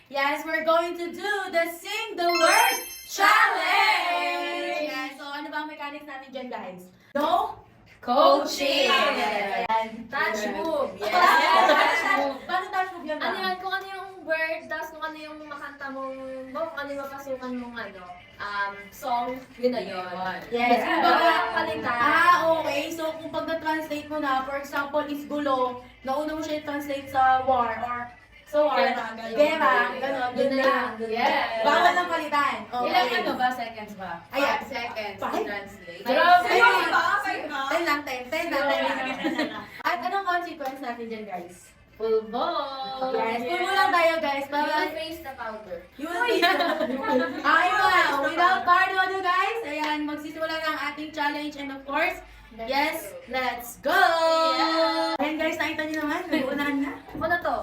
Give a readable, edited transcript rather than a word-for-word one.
Yes, we're going to do the Sing the Word Challenge! Yes, so ano ba ang mechanics natin dyan, guys? No? Coaching! Ayan. Touch move! Yes. Touch move! Paano touch move yan? Ano yan? Kung ano yung word, tapos kung ano yung makanta mong, kung ano yung mapasukan mong song, yun na yun. Yes. Kung Kumbaga, baga palitan. okay. So, kung pag na-translate mo na, for example, is gulo, nauna mo siya i-translate sa war or sa war. Gera, gano'n. Yun na yun. Yes. Bawal ng palitan. Ilang ano ba? Seconds ba? Ayan. 5 seconds to Five? translate. Grabe! Ten lang, ten. Ten lang. At anong consequence natin dyan, guys? Full ball! Yes. Pull mo lang tayo, guys. You will Para face the powder. yun. Ayun. Without further ado, guys. Ayan, magsisimula na ang ating challenge. And of course, yes, let's go! Ayan, guys. Nakita niyo naman. Nag-unahan na. Ako na to.